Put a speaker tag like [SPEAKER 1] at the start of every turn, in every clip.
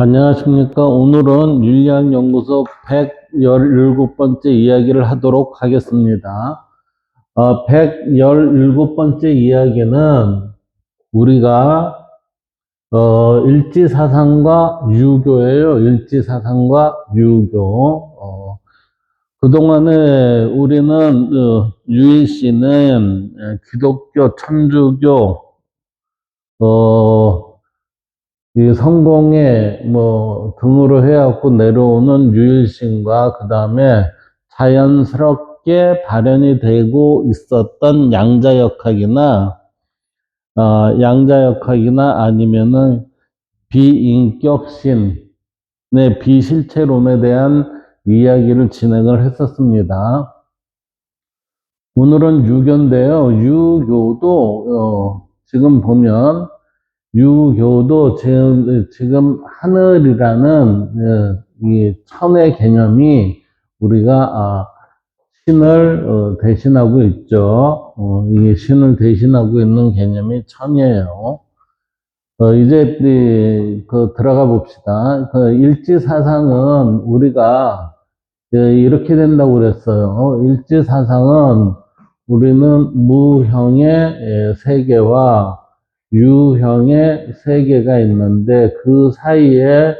[SPEAKER 1] 안녕하십니까. 오늘은 윤리학연구소 117번째 이야기를 하도록 하겠습니다. 117번째 이야기는 우리가 일지사상과 유교예요. 일지사상과 유교. 그동안에 우리는 유일 씨는 기독교, 천주교, 이 성공에 등으로 해갖고 내려오는 유일신과 그 다음에 자연스럽게 발현이 되고 있었던 양자역학이나 아니면은 비인격신의 비실체론에 대한 이야기를 진행을 했었습니다. 오늘은 유교인데요. 유교도 지금 보면 유교도 지금 하늘이라는 이 천의 개념이 우리가 신을 대신하고 있죠. 이게 신을 대신하고 있는 개념이 천이에요. 이제 들어가 봅시다. 일지사상은 우리가 이렇게 된다고 그랬어요. 일지사상은 우리는 무형의 세계와 유형의 세계가 있는데 그 사이에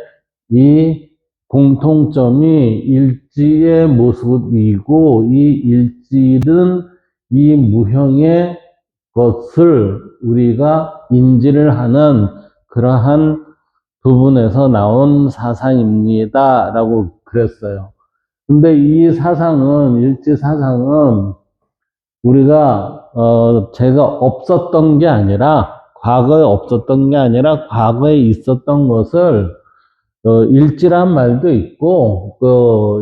[SPEAKER 1] 이 공통점이 일지의 모습이고 이 일지는 이 무형의 것을 우리가 인지를 하는 그러한 부분에서 나온 사상입니다. 라고 그랬어요. 근데 이 사상은, 일지사상은 우리가, 제가 없었던 게 아니라, 과거에 없었던 게 아니라, 과거에 있었던 것을, 일지란 말도 있고,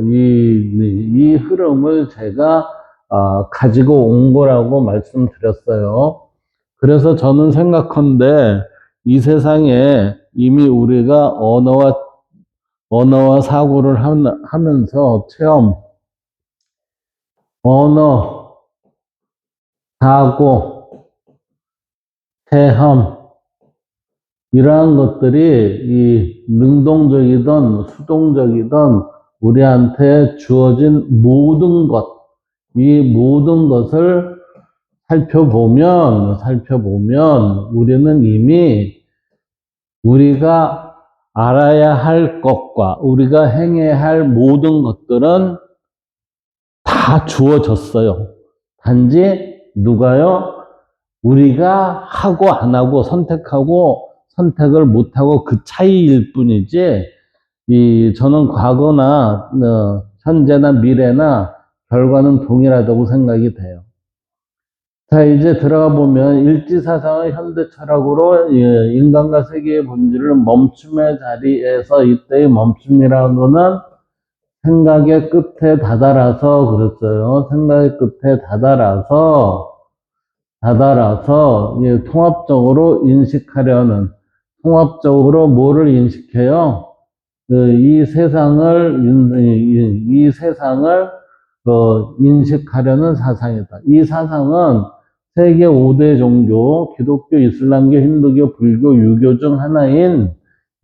[SPEAKER 1] 이 흐름을 제가, 가지고 온 거라고 말씀드렸어요. 그래서 저는 생각한데, 이 세상에 이미 우리가 언어와 사고를 하면서 언어, 사고, 체험, 이러한 것들이 이 능동적이든 수동적이든 우리한테 주어진 모든 것, 이 모든 것을 살펴보면 우리는 이미 우리가 알아야 할 것과 우리가 행해야 할 모든 것들은 다 주어졌어요. 단지 누가요? 우리가 하고 안 하고 선택을 못 하고 그 차이일 뿐이지, 저는 과거나 현재나 미래나 결과는 동일하다고 생각이 돼요. 자, 이제 들어가 보면 일지사상의 현대 철학으로 인간과 세계의 본질을 멈춤의 자리에서, 이때의 멈춤이라는 거는 생각의 끝에 다다라서 그랬어요. 생각의 끝에 다다라서 통합적으로 인식하려는, 통합적으로 뭐를 인식해요? 이 세상을 인식하려는 사상이다. 이 사상은 세계 5대 종교, 기독교, 이슬람교, 힌두교, 불교, 유교 중 하나인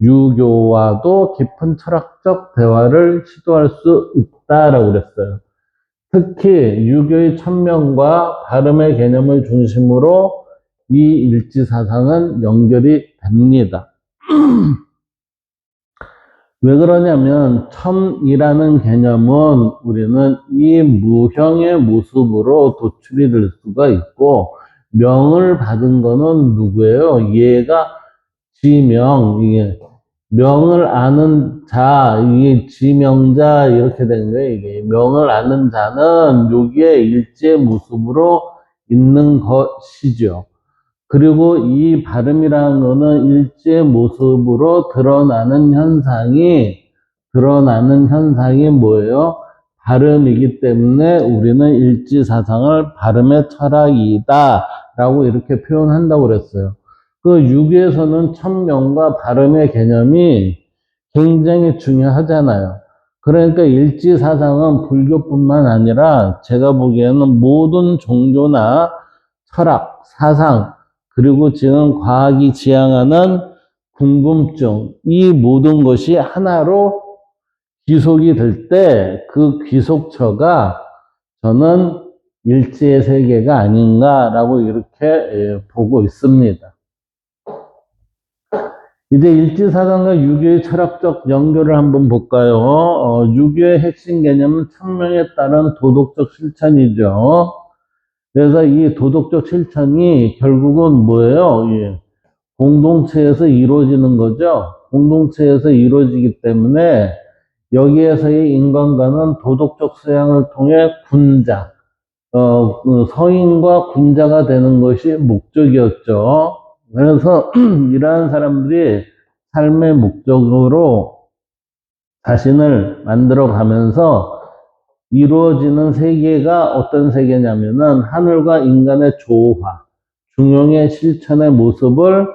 [SPEAKER 1] 유교와도 깊은 철학적 대화를 시도할 수 있다라고 그랬어요. 특히 유교의 천명과 발음의 개념을 중심으로 이 일지사상은 연결이 됩니다. 왜 그러냐면 천이라는 개념은 우리는 이 무형의 모습으로 도출이 될 수가 있고, 명을 받은 거는 누구예요? 얘가 지명, 이게 명을 아는 자, 이게 지명자 이렇게 된 거예요. 이게 명을 아는 자는 여기에 일지의 모습으로 있는 것이죠. 그리고 이 발음이라는 거는 일지의 모습으로 드러나는 현상이 뭐예요? 발음이기 때문에 우리는 일지사상을 발음의 철학이다 라고 이렇게 표현한다고 그랬어요. 그 유교에서는 천명과 발음의 개념이 굉장히 중요하잖아요. 그러니까 일지사상은 불교뿐만 아니라 제가 보기에는 모든 종교나 철학, 사상, 그리고 지금 과학이 지향하는 궁금증, 이 모든 것이 하나로 귀속이 될 때 그 귀속처가 저는 일지의 세계가 아닌가라고 이렇게 보고 있습니다. 이제 일지사상과 유교의 철학적 연결을 한번 볼까요? 유교의 핵심 개념은 청명에 따른 도덕적 실천이죠. 그래서 이 도덕적 실천이 결국은 뭐예요? 예, 공동체에서 이루어지는 거죠. 공동체에서 이루어지기 때문에 여기에서의 인간관은 도덕적 수양을 통해 군자, 성인과 군자가 되는 것이 목적이었죠. 그래서 이러한 사람들이 삶의 목적으로 자신을 만들어 가면서 이루어지는 세계가 어떤 세계냐면은 하늘과 인간의 조화, 중용의 실천의 모습을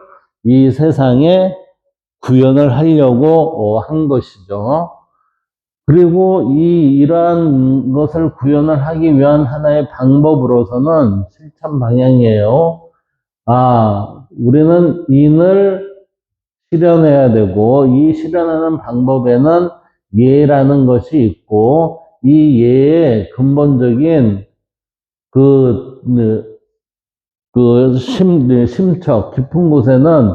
[SPEAKER 1] 이 세상에 구현을 하려고 한 것이죠. 그리고 이러한 것을 구현을 하기 위한 하나의 방법으로서는 실천 방향이에요. 우리는 인을 실현해야 되고, 이 실현하는 방법에는 예라는 것이 있고, 이 예의 근본적인 심척, 깊은 곳에는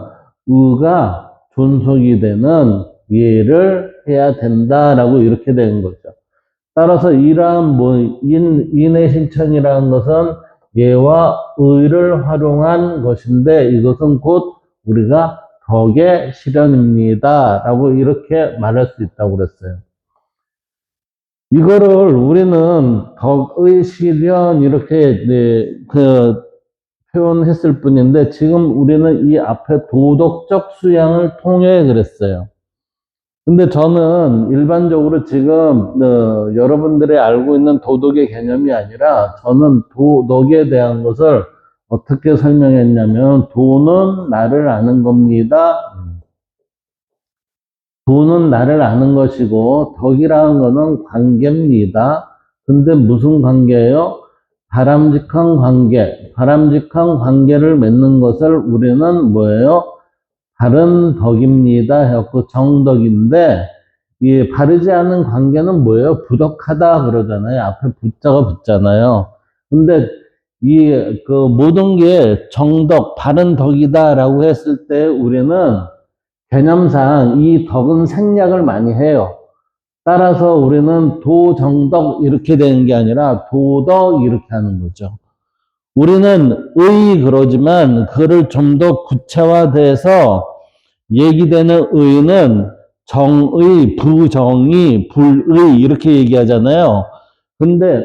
[SPEAKER 1] 의가 존속이 되는 예를 해야 된다라고 이렇게 되는 거죠. 따라서 이러한 인의 실천이라는 것은 예와 의를 활용한 것인데 이것은 곧 우리가 덕의 실현입니다. 라고 이렇게 말할 수 있다고 그랬어요. 이거를 우리는 덕의 실현 이렇게 표현했을 뿐인데 지금 우리는 이 앞에 도덕적 수양을 통해 그랬어요. 근데 저는 일반적으로 지금 여러분들이 알고 있는 도덕의 개념이 아니라 저는 도덕에 대한 것을 어떻게 설명했냐면 도는 나를 아는 겁니다. 도는 나를 아는 것이고 덕이라는 것은 관계입니다. 근데 무슨 관계예요? 바람직한 관계. 바람직한 관계를 맺는 것을 우리는 뭐예요? 바른 덕입니다. 해갖고 정덕인데, 이 바르지 않은 관계는 뭐예요? 부덕하다 그러잖아요. 앞에 부자가 붙잖아요. 근데 모든 게 정덕, 바른 덕이다라고 했을 때 우리는 개념상 이 덕은 생략을 많이 해요. 따라서 우리는 도정덕 이렇게 되는 게 아니라 도덕 이렇게 하는 거죠. 우리는 그러지만 그를 좀 더 구체화돼서 얘기되는 의는 정의, 부정의, 불의 이렇게 얘기하잖아요. 근데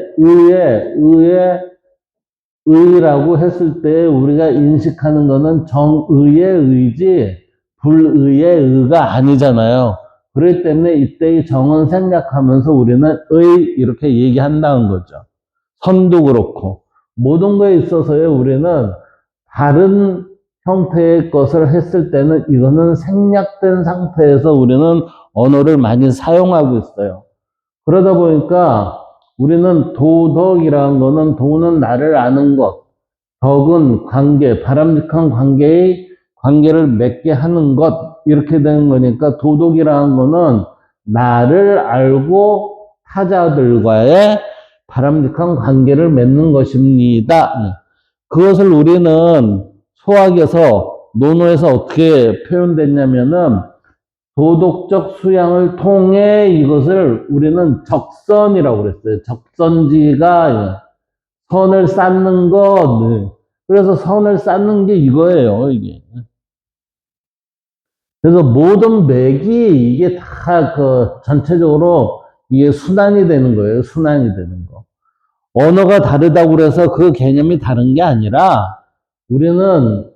[SPEAKER 1] 의라고 했을 때 우리가 인식하는 거는 정의의 의지 불의의 의가 아니잖아요. 그렇기 때문에 이때의 정은 생략하면서 우리는 이렇게 얘기한다는 거죠. 선도 그렇고 모든 거에 있어서요 우리는 다른 형태의 것을 했을 때는 이거는 생략된 상태에서 우리는 언어를 많이 사용하고 있어요. 그러다 보니까 우리는 도덕이라는 거는 도는 나를 아는 것, 덕은 관계, 바람직한 관계를 맺게 하는 것 이렇게 되는 거니까 도덕이라는 거는 나를 알고 타자들과의 바람직한 관계를 맺는 것입니다. 그것을 우리는 소학에서 논어에서 어떻게 표현됐냐면은 도덕적 수양을 통해 이것을 우리는 적선이라고 그랬어요. 적선지가 선을 쌓는 것. 그래서 선을 쌓는 게 이거예요, 이게. 그래서 모든 맥이 이게 다 전체적으로 이게 순환이 되는 거예요. 순환이 되는 거. 언어가 다르다고 그래서 그 개념이 다른 게 아니라 우리는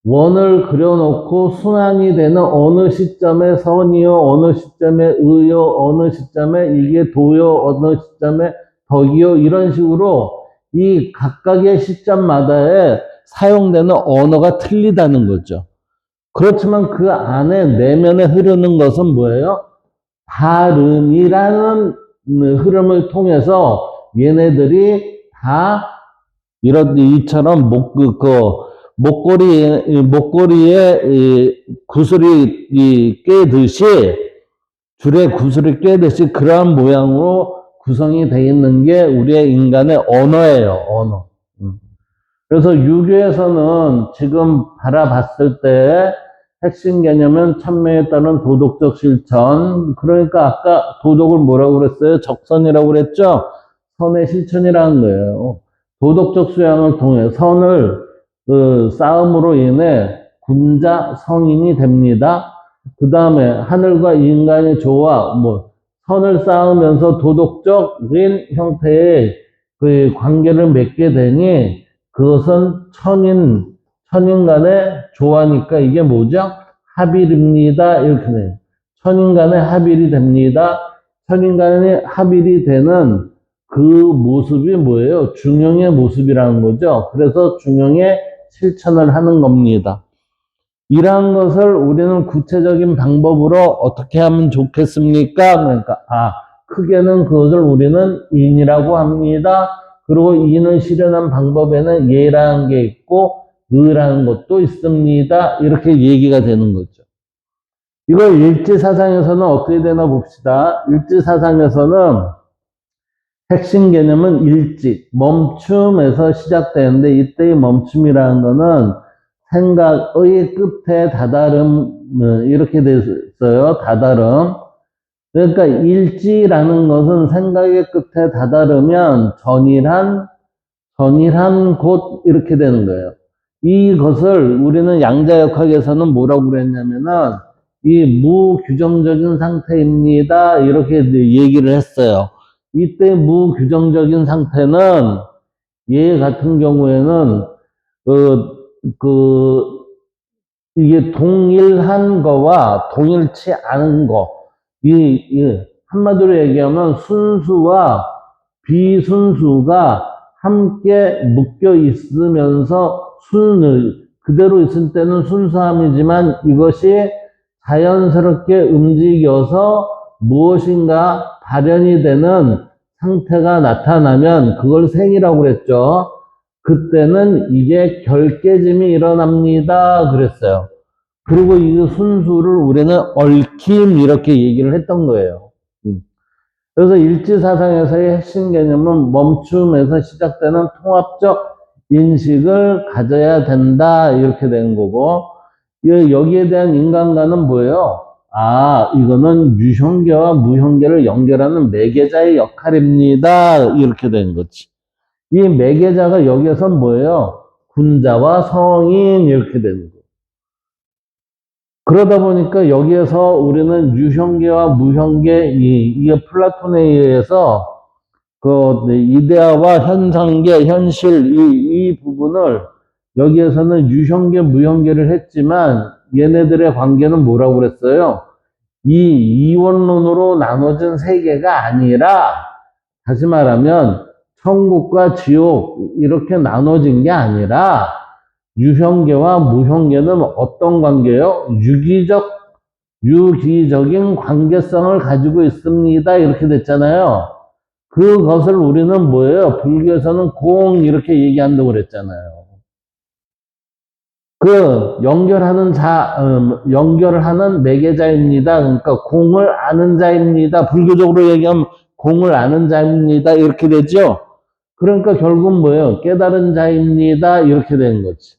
[SPEAKER 1] 원을 그려놓고 순환이 되는 어느 시점에 선이요, 어느 시점에 의요, 어느 시점에 이게 도요, 어느 시점에 덕이요, 이런 식으로 이 각각의 시점마다에 사용되는 언어가 틀리다는 거죠. 그렇지만 그 안에 내면에 흐르는 것은 뭐예요? 발음이라는 흐름을 통해서 얘네들이 다 이처럼 목걸이에 구슬이 꿰듯이, 줄에 구슬이 꿰듯이 그러한 모양으로 구성이 되어 있는 게 우리의 인간의 언어예요, 언어. 그래서 유교에서는 지금 바라봤을 때 핵심 개념은 참여에 따른 도덕적 실천. 그러니까 아까 도덕을 뭐라고 그랬어요? 적선이라고 그랬죠? 선의 실천이라는 거예요. 도덕적 수양을 통해 선을 쌓음으로 인해 군자 성인이 됩니다. 그 다음에 하늘과 인간의 조화, 선을 쌓으면서 도덕적인 형태의 그 관계를 맺게 되니 그것은 천인 간의 조화니까 이게 뭐죠? 합일입니다. 이렇게 돼요. 천인 간의 합일이 됩니다. 천인 간의 합일이 되는 그 모습이 뭐예요? 중용의 모습이라는 거죠. 그래서 중용의 실천을 하는 겁니다. 이러한 것을 우리는 구체적인 방법으로 어떻게 하면 좋겠습니까? 그러니까, 크게는 그것을 우리는 인이라고 합니다. 그리고 인을 실현한 방법에는 예라는 게 있고, 의라는 것도 있습니다. 이렇게 얘기가 되는 거죠. 이걸 일지사상에서는 어떻게 되나 봅시다. 일지사상에서는 핵심 개념은 일지, 멈춤에서 시작되는데 이때의 멈춤이라는 거는 생각의 끝에 다다름, 이렇게 됐어요. 다다름. 그러니까 일지라는 것은 생각의 끝에 다다르면 전일한 곳 이렇게 되는 거예요. 이것을 우리는 양자역학에서는 뭐라고 그랬냐면은 이 무규정적인 상태입니다. 이렇게 얘기를 했어요. 이때 무규정적인 상태는 얘 같은 경우에는 이게 동일한 거와 동일치 않은 거. 한마디로 얘기하면 순수와 비순수가 함께 묶여 있으면서 그대로 있을 때는 순수함이지만 이것이 자연스럽게 움직여서 무엇인가 발현이 되는 상태가 나타나면 그걸 생이라고 그랬죠. 그때는 이게 결깨짐이 일어납니다. 그랬어요. 그리고 이 순수를 우리는 얽힘 이렇게 얘기를 했던 거예요. 그래서 일지사상에서의 핵심 개념은 멈춤에서 시작되는 통합적 인식을 가져야 된다 이렇게 된 거고 여기에 대한 인간관은 뭐예요? 이거는 유형계와 무형계를 연결하는 매개자의 역할입니다. 이렇게 된 거지. 이 매개자가 여기에선 뭐예요? 군자와 성인 이렇게 되는 거예요. 그러다 보니까 여기에서 우리는 유형계와 무형계, 이게 플라톤에 의해서 그 이데아와 현상계, 현실, 이 부분을 여기에서는 유형계, 무형계를 했지만 얘네들의 관계는 뭐라고 그랬어요? 이 이원론으로 나눠진 세계가 아니라 다시 말하면 천국과 지옥 이렇게 나눠진 게 아니라 유형계와 무형계는 어떤 관계예요? 유기적인 관계성을 가지고 있습니다. 이렇게 됐잖아요. 그것을 우리는 뭐예요? 불교에서는 공 이렇게 얘기한다고 그랬잖아요. 연결하는 매개자입니다. 그러니까 공을 아는 자입니다. 불교적으로 얘기하면 공을 아는 자입니다. 이렇게 되죠? 그러니까 결국은 뭐예요? 깨달은 자입니다. 이렇게 되는 거지.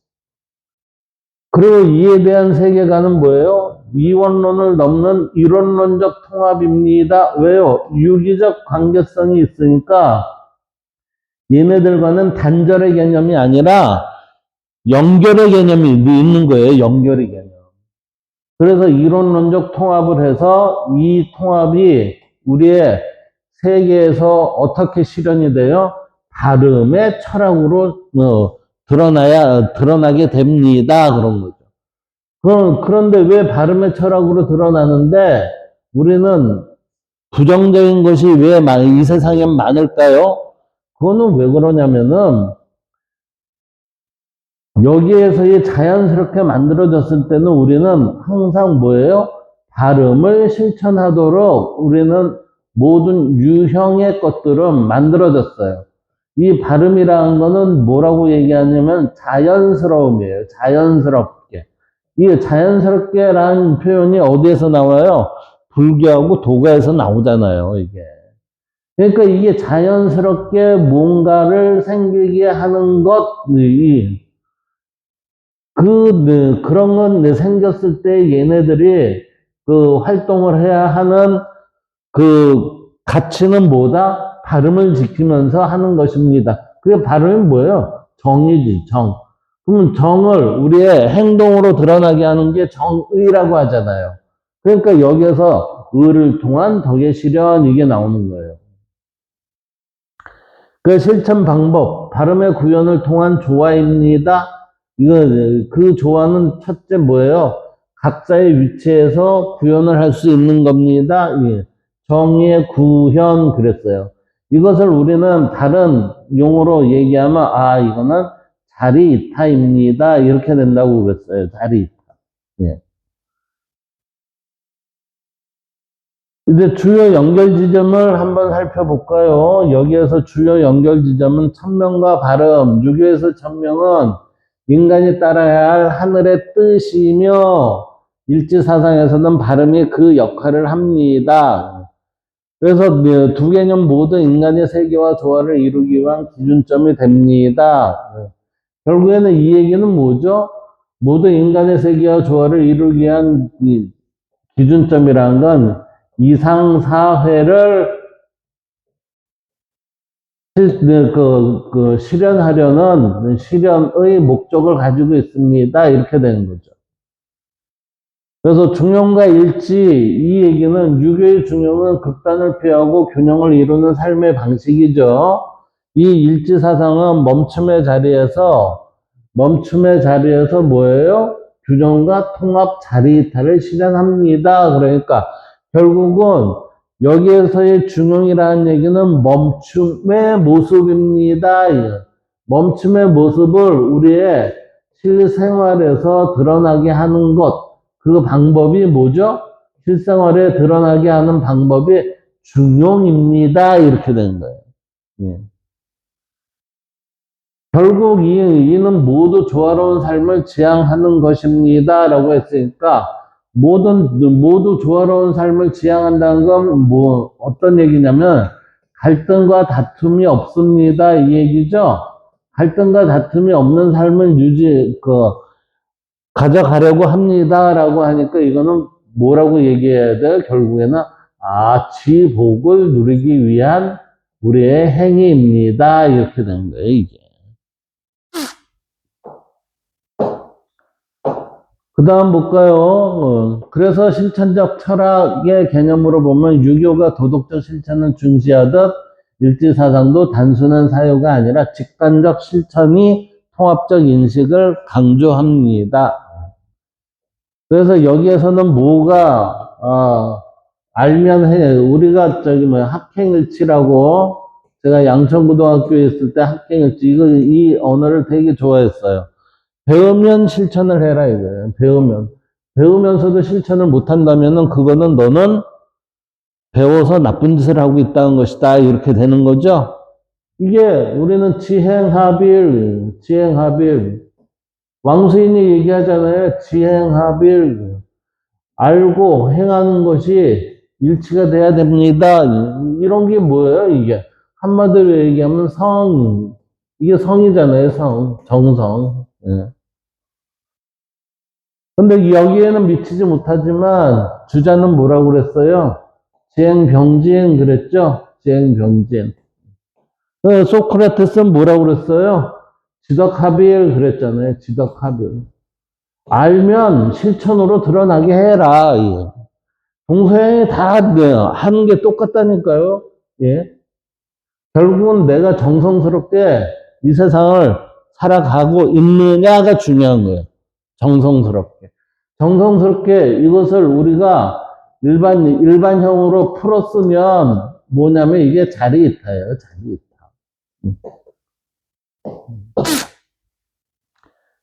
[SPEAKER 1] 그리고 이에 대한 세계관은 뭐예요? 이원론을 넘는 이론론적 통합입니다. 왜요? 유기적 관계성이 있으니까 얘네들과는 단절의 개념이 아니라 연결의 개념이 있는 거예요. 연결의 개념. 그래서 이론론적 통합을 해서 이 통합이 우리의 세계에서 어떻게 실현이 돼요? 발음의 철학으로 드러나게 됩니다. 그런 거죠. 그런데 왜 발음의 철학으로 드러나는데 우리는 부정적인 것이 왜 이 세상에 많을까요? 그거는 왜 그러냐면은 여기에서 자연스럽게 만들어졌을 때는 우리는 항상 뭐예요? 발음을 실천하도록 우리는 모든 유형의 것들은 만들어졌어요. 이 발음이라는 거는 뭐라고 얘기하냐면 자연스러움이에요. 자연스럽게. 이 자연스럽게라는 표현이 어디에서 나와요? 불교하고 도가에서 나오잖아요, 이게. 그러니까 이게 자연스럽게 뭔가를 생기게 하는 것이 그런 건 생겼을 때 얘네들이 그 활동을 해야 하는 그 가치는 뭐다? 발음을 지키면서 하는 것입니다. 그게 발음이 뭐예요? 정이지, 정. 그러면 정을 우리의 행동으로 드러나게 하는 게 정의라고 하잖아요. 그러니까 여기에서 의를 통한 덕의 실현 이게 나오는 거예요. 그 실천 방법, 발음의 구현을 통한 조화입니다. 이거, 그 조화는 첫째 뭐예요? 각자의 위치에서 구현을 할 수 있는 겁니다. 예. 정의의 구현 그랬어요. 이것을 우리는 다른 용어로 얘기하면, 아, 이거는 자리이타입니다. 이렇게 된다고 그랬어요. 자리이타. 예. 이제 주요 연결 지점을 한번 살펴볼까요? 여기에서 주요 연결 지점은 천명과 발음, 유교에서 천명은 인간이 따라야 할 하늘의 뜻이며 일지사상에서는 발음이 그 역할을 합니다. 그래서 두 개념 모두 인간의 세계와 조화를 이루기 위한 기준점이 됩니다. 결국에는 이 얘기는 뭐죠? 모두 인간의 세계와 조화를 이루기 위한 기준점이라는 건 이상사회를 실현하려는 실현의 목적을 가지고 있습니다. 이렇게 되는 거죠. 그래서 중용과 일치, 이 얘기는 유교의 중용은 극단을 피하고 균형을 이루는 삶의 방식이죠. 이 일치 사상은 멈춤의 자리에서 뭐예요? 균형과 통합 자리이탈을 실현합니다. 그러니까 결국은 여기에서의 중용이라는 얘기는 멈춤의 모습입니다. 멈춤의 모습을 우리의 실생활에서 드러나게 하는 것. 그 방법이 뭐죠? 실생활에 드러나게 하는 방법이 중용입니다. 이렇게 되는 거예요. 예. 결국 이는 모두 조화로운 삶을 지향하는 것입니다. 라고 했으니까, 모두 조화로운 삶을 지향한다는 건 뭐, 어떤 얘기냐면, 갈등과 다툼이 없습니다. 이 얘기죠? 갈등과 다툼이 없는 삶을 가져가려고 합니다. 라고 하니까 이거는 뭐라고 얘기해야 돼요? 결국에는, 지복을 누리기 위한 우리의 행위입니다. 이렇게 되는 거예요, 이게. 그 다음 볼까요? 그래서 실천적 철학의 개념으로 보면 유교가 도덕적 실천을 중시하듯 일지사상도 단순한 사유가 아니라 직관적 실천이 통합적 인식을 강조합니다. 그래서 여기에서는 알면 해. 우리가 학행일치라고 제가 양천고등학교에 있을 때 학행일치, 이 언어를 되게 좋아했어요. 배우면 실천을 해라 이거예요. 배우면서도 실천을 못한다면은 그거는 너는 배워서 나쁜 짓을 하고 있다는 것이다. 이렇게 되는 거죠. 이게 우리는 지행합일. 왕수인이 얘기하잖아요. 지행합일. 알고 행하는 것이 일치가 돼야 됩니다. 이런 게 뭐예요, 이게? 한마디로 얘기하면 이게 성이잖아요, 정성. 예. 근데 여기에는 미치지 못하지만 주자는 뭐라고 그랬어요? 지행병진 그랬죠? 지행병진. 소크라테스는 뭐라고 그랬어요? 지덕합일 그랬잖아요. 지덕합일. 알면 실천으로 드러나게 해라. 예. 동서양이 다 하는 게 똑같다니까요. 예. 결국은 내가 정성스럽게 이 세상을 살아가고 있느냐가 중요한 거예요. 정성스럽게. 정성스럽게 이것을 우리가 일반형으로 풀었으면 뭐냐면 이게 자리이타예요, 자리이타.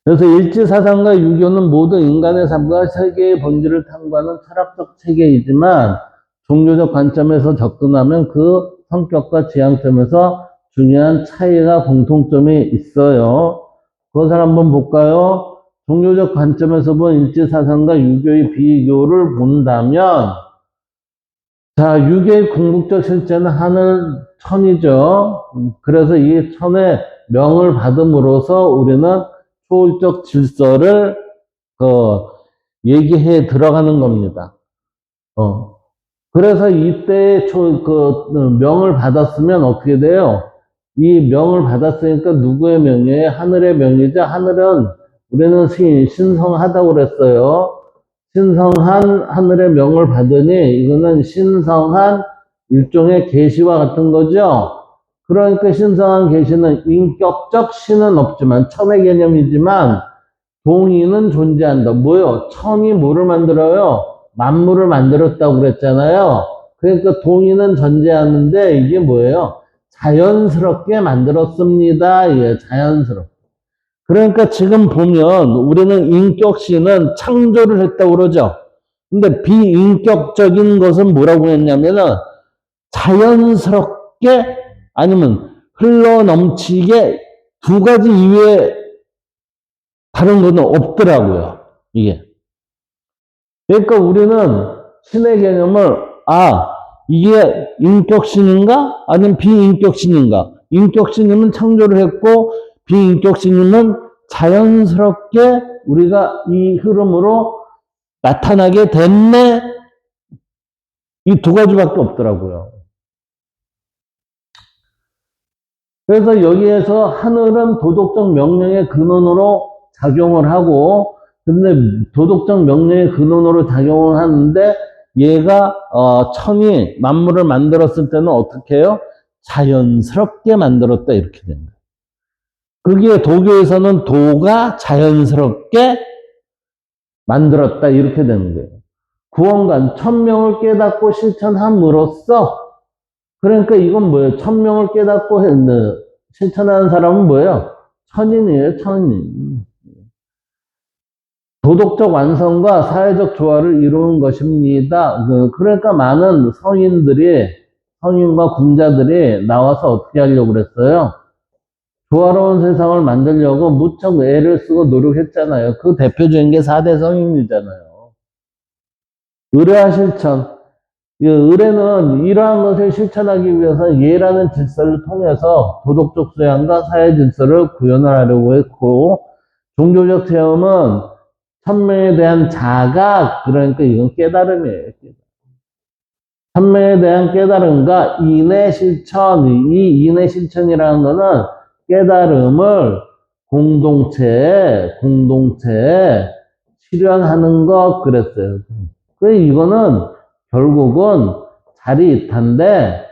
[SPEAKER 1] 그래서 일지사상과 유교는 모두 인간의 삶과 세계의 본질을 탐구하는 철학적 체계이지만 종교적 관점에서 접근하면 그 성격과 지향점에서 중요한 차이가 공통점이 있어요. 그것을 한번 볼까요? 종교적 관점에서 본 일제사상과 유교의 비교를 본다면, 자, 유교의 궁극적 실제는 하늘, 천이죠. 그래서 이 천의 명을 받음으로써 우리는 초월적 질서를 얘기해 들어가는 겁니다. 그래서 이때 명을 받았으면 어떻게 돼요? 이 명을 받았으니까 누구의 명이에요? 하늘의 명이죠. 하늘은 우리는 신성하다고 그랬어요. 신성한 하늘의 명을 받으니 이거는 신성한 일종의 계시와 같은 거죠. 그러니까 신성한 계시는 인격적 신은 없지만 천의 개념이지만 동의는 존재한다. 뭐요? 천이 뭐를 만들어요? 만물을 만들었다고 그랬잖아요. 그러니까 동의는 존재하는데 이게 뭐예요? 자연스럽게 만들었습니다. 예, 자연스럽게. 그러니까 지금 보면 우리는 인격신은 창조를 했다고 그러죠. 근데 비인격적인 것은 뭐라고 했냐면은 자연스럽게 아니면 흘러 넘치게 두 가지 이외에 다른 거는 없더라고요. 이게. 그러니까 우리는 신의 개념을 이게 인격신인가? 아니면 비인격신인가? 인격신이면 창조를 했고 비인격신이면 자연스럽게 우리가 이 흐름으로 나타나게 됐네. 이 두 가지밖에 없더라고요. 그래서 여기에서 하늘은 도덕적 명령의 근원으로 작용을 하고, 근데 도덕적 명령의 근원으로 작용을 하는데 얘가 천이 만물을 만들었을 때는 어떻게 해요? 자연스럽게 만들었다 이렇게 된 거예요. 그게 도교에서는 도가 자연스럽게 만들었다 이렇게 되는 거예요. 구원관 천명을 깨닫고 실천함으로써, 그러니까 이건 뭐예요? 천명을 깨닫고 실천하는 사람은 뭐예요? 천인이에요, 천인. 도덕적 완성과 사회적 조화를 이루는 것입니다. 그러니까 많은 성인과 군자들이 나와서 어떻게 하려고 그랬어요? 조화로운 세상을 만들려고 무척 애를 쓰고 노력했잖아요. 그 대표적인 게 4대 성인이잖아요. 의례와 실천. 의례는 이러한 것을 실천하기 위해서 예라는 질서를 통해서 도덕적 소양과 사회 질서를 구현하려고 했고, 종교적 체험은 천명에 대한 자각, 그러니까 이건 깨달음이에요. 천명에 대한 깨달음과 인의 실천, 이 인의 실천이라는 거는 깨달음을 공동체에 실현하는 것 그랬어요. 그래서 이거는 결국은 자리이탈인데,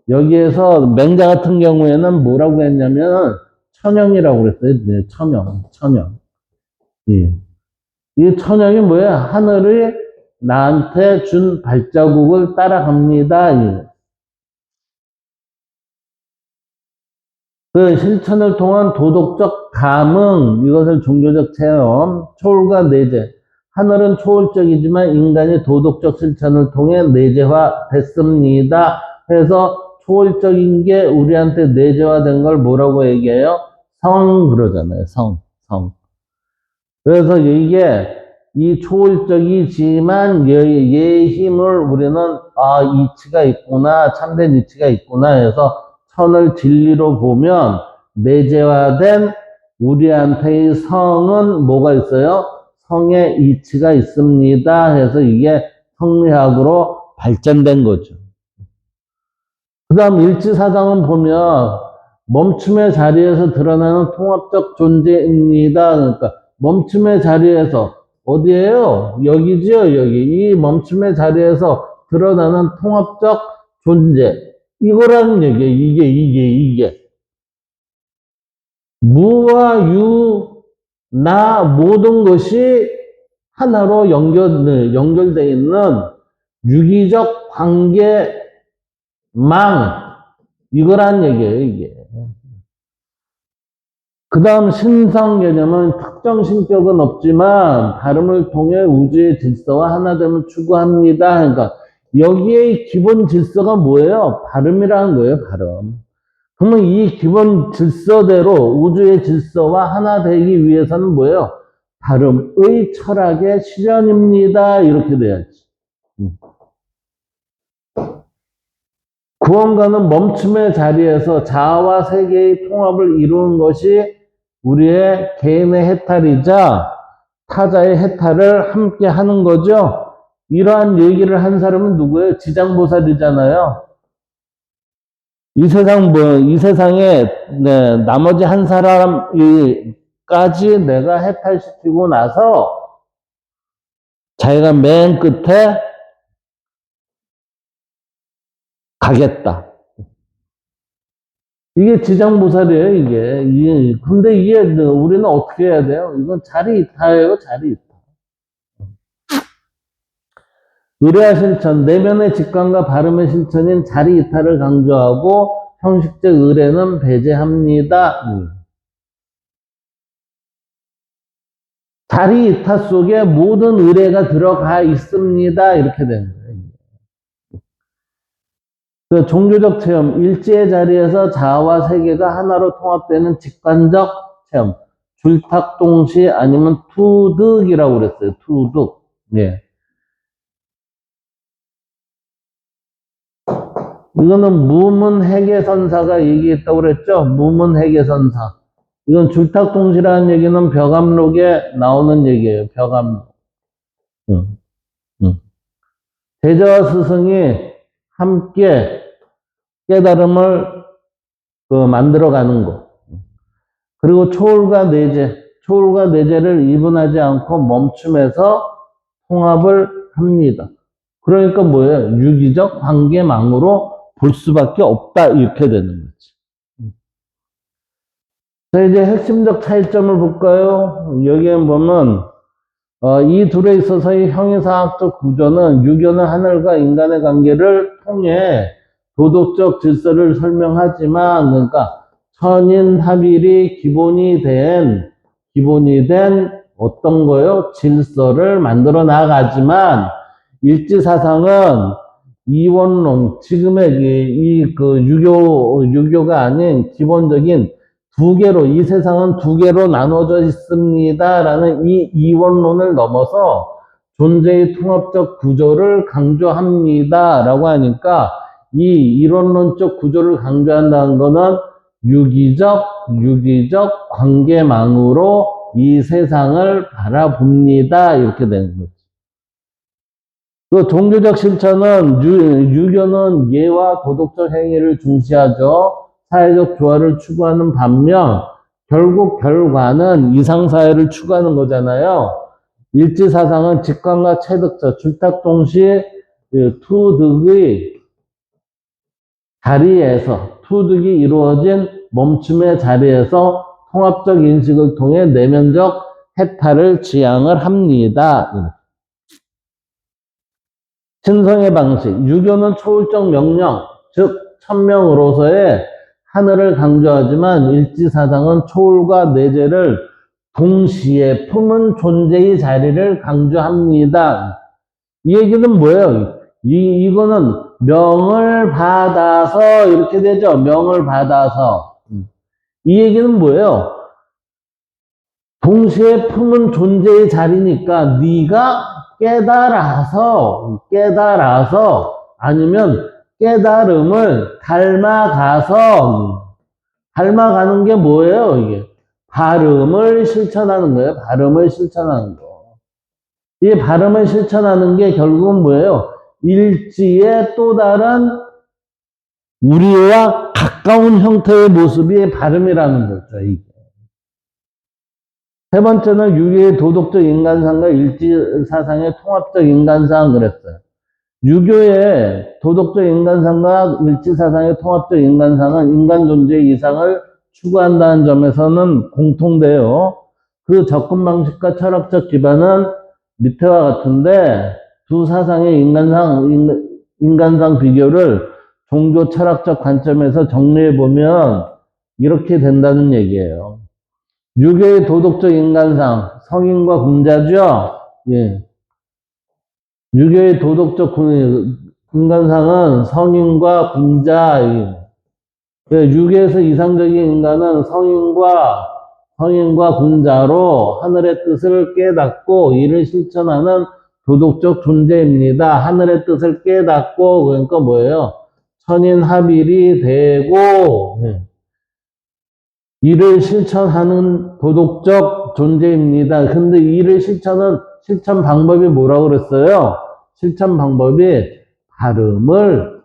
[SPEAKER 1] 여기에서 맹자 같은 경우에는 뭐라고 했냐면 천영이라고 그랬어요. 네, 천영. 예. 이 천영이 뭐예요? 하늘이 나한테 준 발자국을 따라갑니다. 그 실천을 통한 도덕적 감흥, 이것을 종교적 체험, 초월과 내재. 하늘은 초월적이지만 인간이 도덕적 실천을 통해 내재화 됐습니다. 그래서 초월적인 게 우리한테 내재화된 걸 뭐라고 얘기해요? 성 그러잖아요. 성. 그래서 이게 이 초월적이지만 얘의 힘을 우리는 이치가 있구나, 참된 이치가 있구나 해서 천을 진리로 보면 내재화된 우리한테의 성은 뭐가 있어요? 성의 이치가 있습니다. 해서 이게 성리학으로 발전된 거죠. 그 다음 일지사상은 보면 멈춤의 자리에서 드러나는 통합적 존재입니다. 그러니까 멈춤의 자리에서 어디예요? 여기지요, 여기. 이 멈춤의 자리에서 드러나는 통합적 존재. 이거라는 얘기예요. 이게. 무와 유, 나, 모든 것이 하나로 연결되어 있는 유기적 관계망. 이거란 얘기예요, 이게. 그 다음 신성 개념은 특정 신격은 없지만 발음을 통해 우주의 질서와 하나됨을 추구합니다. 그러니까 여기에 기본 질서가 뭐예요? 발음이라는 거예요, 발음. 그러면 이 기본 질서대로 우주의 질서와 하나 되기 위해서는 뭐예요? 다름의 철학의 실현입니다. 이렇게 돼야지. 구원과는 멈춤의 자리에서 자아와 세계의 통합을 이루는 것이 우리의 개인의 해탈이자 타자의 해탈을 함께 하는 거죠. 이러한 얘기를 한 사람은 누구예요? 지장보살이잖아요. 이 세상에, 네, 나머지 한 사람까지 내가 해탈시키고 나서 자기가 맨 끝에 가겠다. 이게 지장보살이에요, 이게. 근데 이게 우리는 어떻게 해야 돼요? 이건 자리 이타예요, 자리 이타. 의례와 실천, 내면의 직관과 발음의 실천인 자리 이타를 강조하고 형식적 의례는 배제합니다. 자리 이타 속에 모든 의례가 들어가 있습니다. 이렇게 되는 거예요. 그 종교적 체험, 일지의 자리에서 자아와 세계가 하나로 통합되는 직관적 체험, 줄탁동시 아니면 투득이라고 그랬어요. 투득. 예. 이거는 무문해계선사가 얘기했다고 그랬죠? 무문해계선사. 이건 줄탁동시라는 얘기는 벽암록에 나오는 얘기예요. 벽암록. 응, 응. 제자와 스승이 함께 깨달음을 만들어가는 거. 그리고 초월과 내재를 이분하지 않고 멈춤에서 통합을 합니다. 그러니까 뭐예요? 유기적 관계망으로 볼 수밖에 없다. 이렇게 되는 거지. 자, 이제 핵심적 차이점을 볼까요? 여기에 보면, 이 둘에 있어서의 형이상학적 구조는 유교는 하늘과 인간의 관계를 통해 도덕적 질서를 설명하지만, 그러니까 천인합일이 기본이 된 어떤 거요? 질서를 만들어 나가지만, 일지사상은 이원론, 지금의 유교가 아닌 기본적인 두 개로, 이 세상은 두 개로 나눠져 있습니다. 라는 이 이원론을 넘어서 존재의 통합적 구조를 강조합니다. 라고 하니까 이 이론론적 구조를 강조한다는 것은 유기적 관계망으로 이 세상을 바라봅니다. 이렇게 되는 거죠. 그 종교적 실천은 유교는 예와 도덕적 행위를 중시하죠. 사회적 조화를 추구하는 반면 결국 결과는 이상사회를 추구하는 거잖아요. 일지사상은 직관과 체득적, 줄탁동시 투득의 자리에서 투득이 이루어진 멈춤의 자리에서 통합적 인식을 통해 내면적 해탈을 지향을 합니다. 신성의 방식, 유교는 초월적 명령, 즉 천명으로서의 하늘을 강조하지만 일지사상은 초월과 내재를 동시에 품은 존재의 자리를 강조합니다. 이 얘기는 뭐예요? 이거는 명을 받아서 이렇게 되죠. 명을 받아서. 이 얘기는 뭐예요? 동시에 품은 존재의 자리니까 네가 깨달아서 아니면 깨달음을 닮아가는 게 뭐예요? 이게 발음을 실천하는 거예요. 발음을 실천하는 거. 이 발음을 실천하는 게 결국은 뭐예요? 일지의 또 다른 우리와 가까운 형태의 모습이 발음이라는 거죠. 이게. 세 번째는 유교의 도덕적 인간상과 일지사상의 통합적 인간상 그랬어요. 유교의 도덕적 인간상과 일지사상의 통합적 인간상은 인간 존재의 이상을 추구한다는 점에서는 공통돼요. 그 접근 방식과 철학적 기반은 밑에와 같은데 두 사상의 인간상 비교를 종교 철학적 관점에서 정리해보면 이렇게 된다는 얘기예요. 유교의 도덕적 인간상, 성인과 공자죠? 예. 유교의 도덕적 인간상은 성인과 공자, 유계에서 이상적인 인간은 성인과 군자로 하늘의 뜻을 깨닫고 이를 실천하는 도덕적 존재입니다. 하늘의 뜻을 깨닫고, 그러니까 뭐예요? 천인합일이 되고, 이를 실천하는 도덕적 존재입니다. 근데 이를 실천 방법이 뭐라고 그랬어요? 실천 방법이 발음을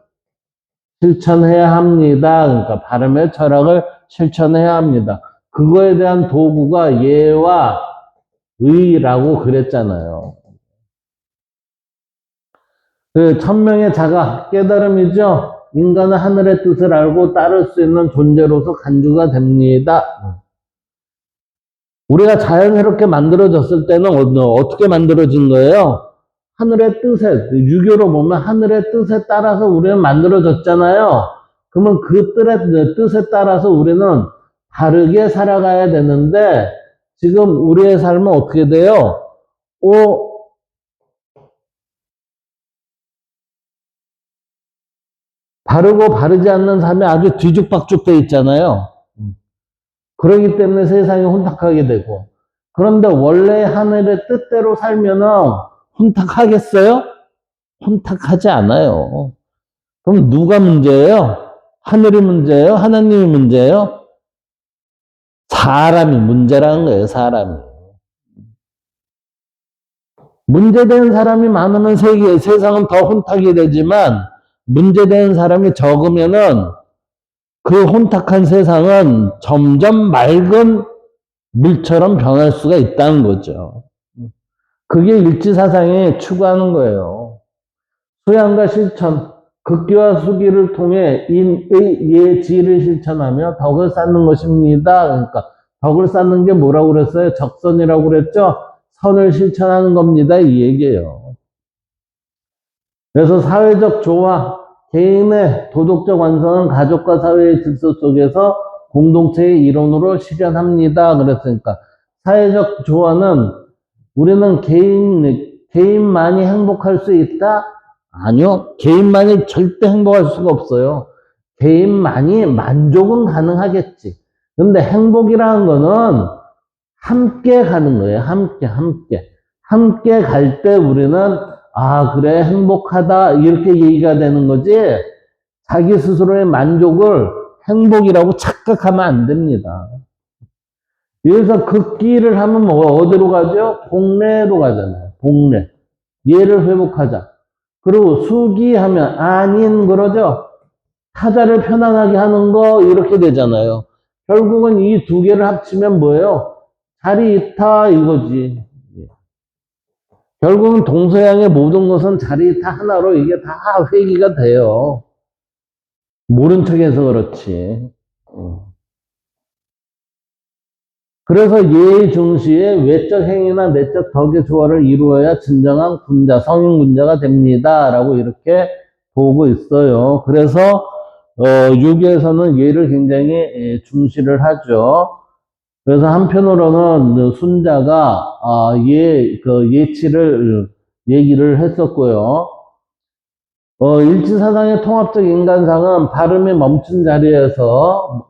[SPEAKER 1] 실천해야 합니다. 그러니까 발음의 철학을 실천해야 합니다. 그거에 대한 도구가 예와 의라고 그랬잖아요. 그 천명의 자가 깨달음이죠. 인간은 하늘의 뜻을 알고 따를 수 있는 존재로서 간주가 됩니다. 우리가 자연스럽게 만들어졌을 때는 어떻게 만들어진 거예요? 하늘의 뜻에, 유교로 보면 하늘의 뜻에 따라서 우리는 만들어졌잖아요. 그러면 그 뜻에 따라서 우리는 바르게 살아가야 되는데, 지금 우리의 삶은 어떻게 돼요? 바르고 바르지 않는 삶이 아주 뒤죽박죽 돼 있잖아요. 그러기 때문에 세상이 혼탁하게 되고. 그런데 원래 하늘의 뜻대로 살면은 혼탁하겠어요? 혼탁하지 않아요. 그럼 누가 문제예요? 하늘이 문제예요? 하나님이 문제예요? 사람이 문제라는 거예요, 사람이. 문제되는 사람이 많으면 세상은 더 혼탁이 되지만, 문제되는 사람이 적으면은 그 혼탁한 세상은 점점 맑은 물처럼 변할 수가 있다는 거죠. 그게 일지사상이 추구하는 거예요. 수양과 실천, 극기와 수기를 통해 인의 예지를 실천하며 덕을 쌓는 것입니다. 그러니까 덕을 쌓는 게 뭐라고 그랬어요? 적선이라고 그랬죠? 선을 실천하는 겁니다. 이 얘기예요. 그래서 사회적 조화, 개인의 도덕적 완성은 가족과 사회의 질서 속에서 공동체의 일원으로 실현합니다. 그랬으니까 사회적 조화는 우리는 개인만이 행복할 수 있다? 아니요. 개인만이 절대 행복할 수가 없어요. 개인만이 만족은 가능하겠지. 근데 행복이라는 거는 함께 가는 거예요. 함께. 함께 갈 때 우리는, 아, 그래, 행복하다. 이렇게 얘기가 되는 거지. 자기 스스로의 만족을 행복이라고 착각하면 안 됩니다. 여기서 극기를 하면 뭐 어디로 가죠? 복례로 가잖아요. 복례. 예를 회복하자. 그리고 수기하면 아닌 그러죠. 타자를 편안하게 하는 거 이렇게 되잖아요. 결국은 이 두 개를 합치면 뭐예요? 자리이타 이거지. 결국은 동서양의 모든 것은 자리이타 하나로 이게 다 회귀가 돼요. 모른 척해서 그렇지. 그래서 예의 중시에 외적 행위나 내적 덕의 조화를 이루어야 진정한 군자, 성인 군자가 됩니다. 라고 이렇게 보고 있어요. 그래서 유교에서는 예를 굉장히 중시를 하죠. 그래서 한편으로는 순자가 예치를 얘기를 했었고요. 일치사상의 통합적 인간상은 발음이 멈춘 자리에서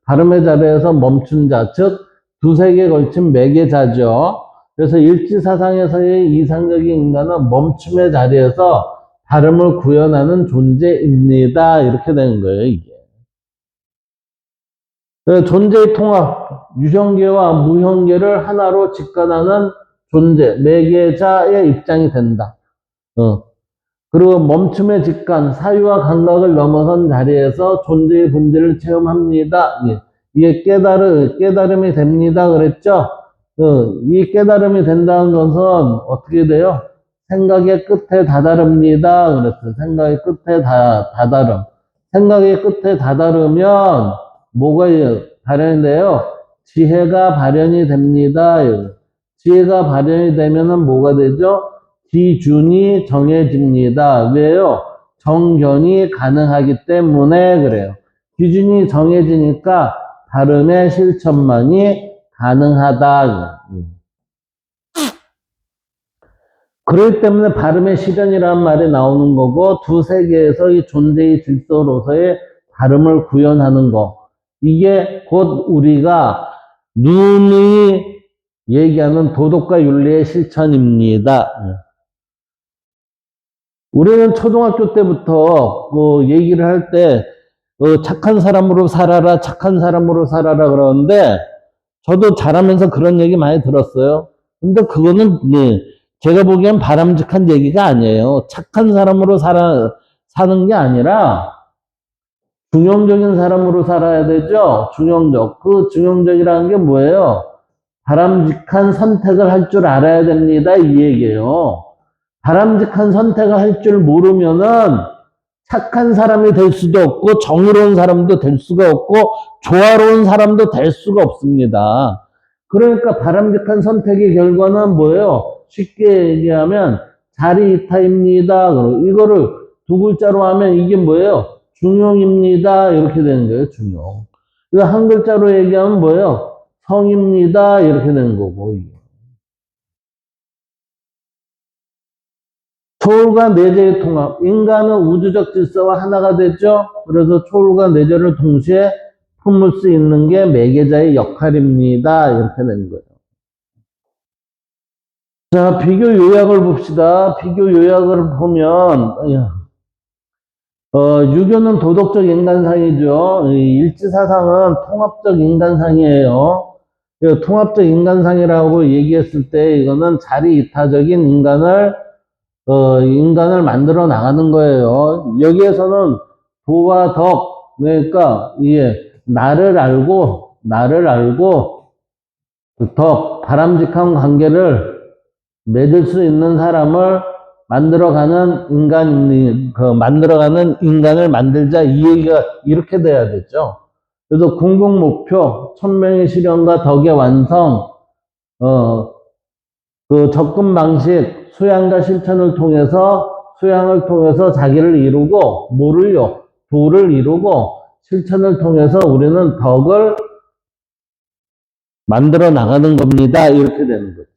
[SPEAKER 1] 발음의 자리에서 멈춘 자, 즉 두세 개 걸친 매개자죠. 그래서 일치사상에서의 이상적인 인간은 멈춤의 자리에서 발음을 구현하는 존재입니다. 이렇게 되는 거예요, 이게. 존재의 통합, 유형계와 무형계를 하나로 직관하는 존재, 매개자의 입장이 된다. 그리고 멈춤의 직관, 사유와 감각을 넘어선 자리에서 존재의 본질을 체험합니다. 이게 깨달음이 됩니다. 그랬죠? 이 깨달음이 된다는 것은 어떻게 돼요? 생각의 끝에 다다릅니다. 그랬어요. 생각의 끝에 다다름. 생각의 끝에 다다르면 뭐가 발현이 돼요? 지혜가 발현이 됩니다. 지혜가 발현이 되면은 뭐가 되죠? 기준이 정해집니다. 왜요? 정견이 가능하기 때문에 그래요. 기준이 정해지니까 발음의 실천만이 가능하다. 그렇기 때문에 발음의 실현이라는 말이 나오는 거고 두세 개에서 이 존재의 질서로서의 다름을 구현하는 거. 이게 곧 우리가 누누이 얘기하는 도덕과 윤리의 실천입니다. 우리는 초등학교 때부터 그 얘기를 할 때 착한 사람으로 살아라, 착한 사람으로 살아라 그러는데 저도 자라면서 그런 얘기 많이 들었어요. 근데 그거는 제가 보기엔 바람직한 얘기가 아니에요. 착한 사람으로 사는 게 아니라 중용적인 사람으로 살아야 되죠. 중용적. 그 중용적이라는 게 뭐예요? 바람직한 선택을 할 줄 알아야 됩니다. 이 얘기예요. 바람직한 선택을 할 줄 모르면은 착한 사람이 될 수도 없고 정의로운 사람도 될 수가 없고 조화로운 사람도 될 수가 없습니다. 그러니까 바람직한 선택의 결과는 뭐예요? 쉽게 얘기하면 자리이타입니다. 이거를 두 글자로 하면 이게 뭐예요? 중용입니다. 이렇게 되는 거예요. 중용. 이거 한 글자로 얘기하면 뭐예요? 성입니다. 이렇게 되는 거고 이게. 초월과 내재의 통합. 인간은 우주적 질서와 하나가 되죠. 그래서 초월과 내재를 동시에 품을 수 있는 게 매개자의 역할입니다. 이렇게 되는 거예요. 자, 비교 요약을 봅시다. 비교 요약을 보면 유교는 도덕적 인간상이죠. 일지사상은 통합적 인간상이에요. 통합적 인간상이라고 얘기했을 때 이거는 자리이타적인 인간을 만들어 나가는 거예요. 여기에서는 도와 덕, 그러니까 나를 알고 그 덕, 바람직한 관계를 맺을 수 있는 사람을 만들어가는 만들어가는 인간을 만들자 이 얘기가 이렇게 돼야 되죠. 그래서 공공 목표, 천명의 실현과 덕의 완성, 그 접근 방식, 수양과 실천을 통해서 수양을 통해서 자기를 이루고 뭐를요? 도를 이루고 실천을 통해서 우리는 덕을 만들어 나가는 겁니다. 이렇게 되는 거죠.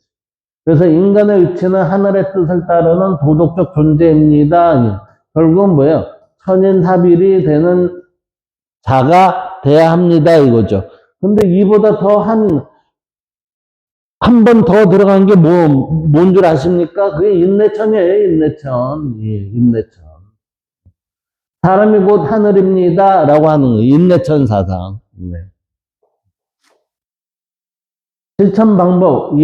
[SPEAKER 1] 그래서 인간의 위치는 하늘의 뜻을 따르는 도덕적 존재입니다. 결국은 뭐예요? 천인합일이 되는 자가 돼야 합니다. 이거죠. 근데 이보다 더 한 번 더 들어간 게 뭔 줄 아십니까? 그게 인내천이에요, 인내천. 예, 인내천. 사람이 곧 하늘입니다. 라고 하는 거예요. 인내천 사상. 네. 실천 방법,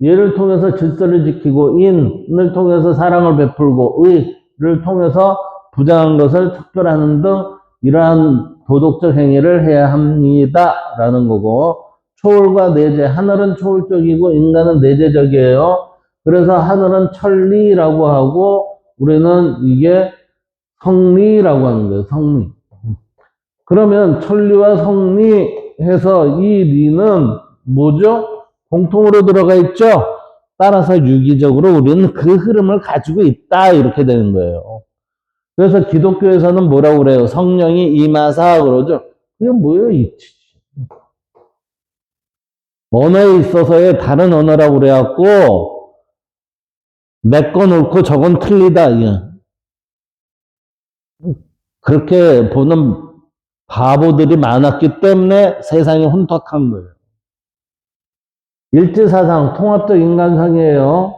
[SPEAKER 1] 예를 통해서 질서를 지키고, 인을 통해서 사랑을 베풀고, 의를 통해서 부정한 것을 척결하는 등 이러한 도덕적 행위를 해야 합니다. 라는 거고, 초월과 내재, 하늘은 초월적이고 인간은 내재적이에요. 그래서 하늘은 천리라고 하고, 우리는 이게 성리라고 하는 거예요, 성리. 그러면 천리와 성리 해서 이 리는 뭐죠? 공통으로 들어가 있죠? 따라서 유기적으로 우리는 그 흐름을 가지고 있다. 이렇게 되는 거예요. 그래서 기독교에서는 뭐라고 그래요? 성령이 임하사 그러죠? 그게 뭐예요? 이치지. 언어에 있어서의 다른 언어라고 그래갖고, 내 건 옳고 저건 틀리다. 그렇게 보는 바보들이 많았기 때문에 세상이 혼탁한 거예요. 일지사상, 통합적 인간상이에요.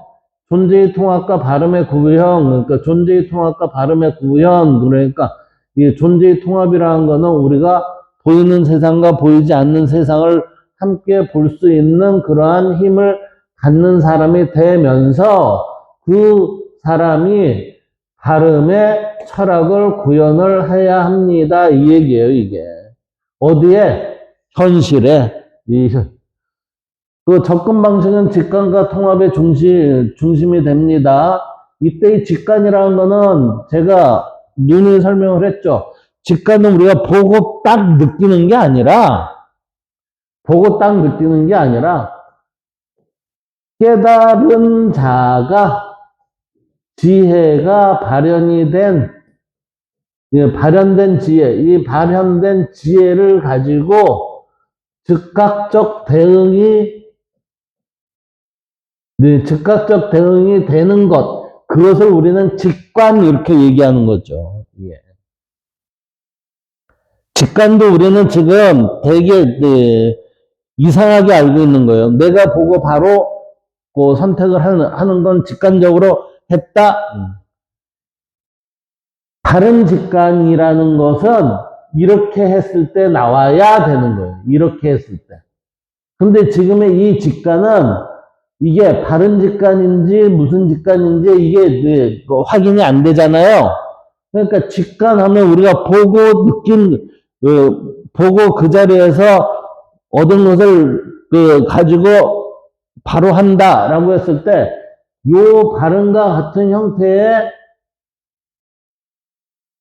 [SPEAKER 1] 존재의 통합과 발음의 구현, 그러니까 존재의 통합과 발음의 구현, 그러니까 이 존재의 통합이라는 거는 우리가 보이는 세상과 보이지 않는 세상을 함께 볼 수 있는 그러한 힘을 갖는 사람이 되면서 그 사람이 발음의 철학을 구현을 해야 합니다. 이 얘기예요, 이게. 어디에? 현실에. 그 접근 방식은 직관과 통합의 중심이 됩니다. 이때의 직관이라는 거는 제가 누누이 설명을 했죠. 직관은 우리가 보고 딱 느끼는 게 아니라, 깨달은 자가 지혜가 발현된 지혜, 이 발현된 지혜를 가지고 즉각적 대응이 되는 것, 그것을 우리는 직관 이렇게 얘기하는 거죠. 예. 직관도 우리는 지금 되게 이상하게 알고 있는 거예요. 내가 보고 바로 그 선택을 하는 건 직관적으로 했다. 다른 직관이라는 것은 이렇게 했을 때 나와야 되는 거예요. 이렇게 했을 때. 근데 지금의 이 직관은 이게 바른 직관인지 무슨 직관인지 이게 확인이 안 되잖아요. 그러니까 직관하면 우리가 보고 보고 그 자리에서 얻은 것을 가지고 바로 한다라고 했을 때, 요 바른과 같은 형태의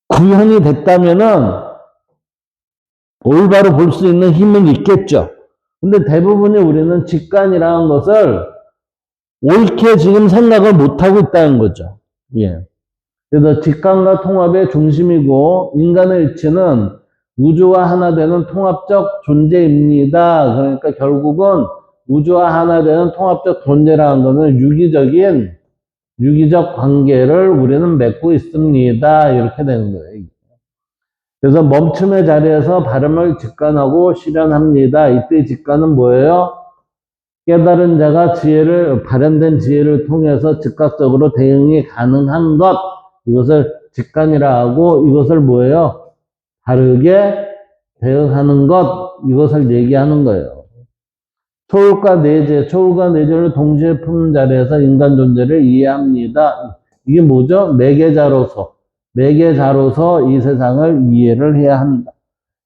[SPEAKER 1] 구현이 됐다면은 올바로 볼 수 있는 힘은 있겠죠. 근데 대부분이 우리는 직관이라는 것을 옳게 지금 생각을 못하고 있다는 거죠. 예. 그래서 직관과 통합의 중심이고 인간의 일치는 우주와 하나 되는 통합적 존재입니다. 그러니까 결국은 우주와 하나 되는 통합적 존재라는 것은 유기적 관계를 우리는 맺고 있습니다. 이렇게 되는 거예요. 그래서 멈춤의 자리에서 발음을 직관하고 실현합니다. 이때 직관은 뭐예요? 깨달은 자가 발현된 지혜를 통해서 즉각적으로 대응이 가능한 것, 이것을 직관이라 하고, 이것을 뭐예요? 다르게 대응하는 것, 이것을 얘기하는 거예요. 초월과 내재를 동시에 푸는 자리에서 인간 존재를 이해합니다. 이게 뭐죠? 매개자로서 이 세상을 이해를 해야 한다.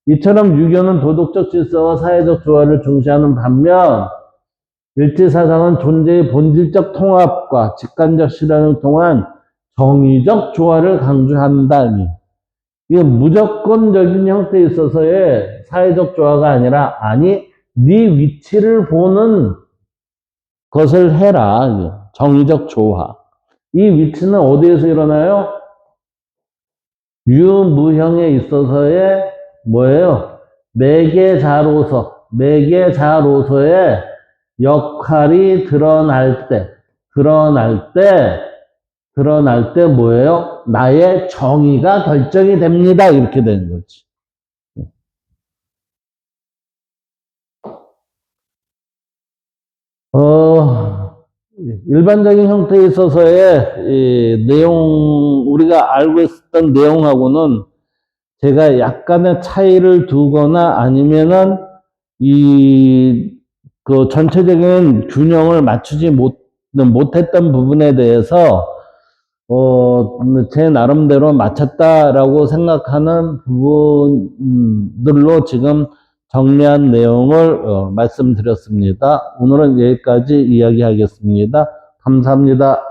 [SPEAKER 1] 이처럼 유교는 도덕적 질서와 사회적 조화를 중시하는 반면, 일지사상은 존재의 본질적 통합과 직관적 실현을 통한 정의적 조화를 강조한다. 이게 무조건적인 형태에 있어서의 사회적 조화가 아니라, 네 위치를 보는 것을 해라. 정의적 조화. 이 위치는 어디에서 일어나요? 유무형에 있어서의 뭐예요? 매개자로서의 역할이 드러날 때 뭐예요? 나의 정의가 결정이 됩니다. 이렇게 되는 거지. 일반적인 형태에 있어서의 이 내용, 우리가 알고 있었던 내용하고는 제가 약간의 차이를 두거나 아니면은 그 전체적인 균형을 맞추지 못했던 부분에 대해서 제 나름대로 맞췄다라고 생각하는 부분들로 지금 정리한 내용을 말씀드렸습니다. 오늘은 여기까지 이야기하겠습니다. 감사합니다.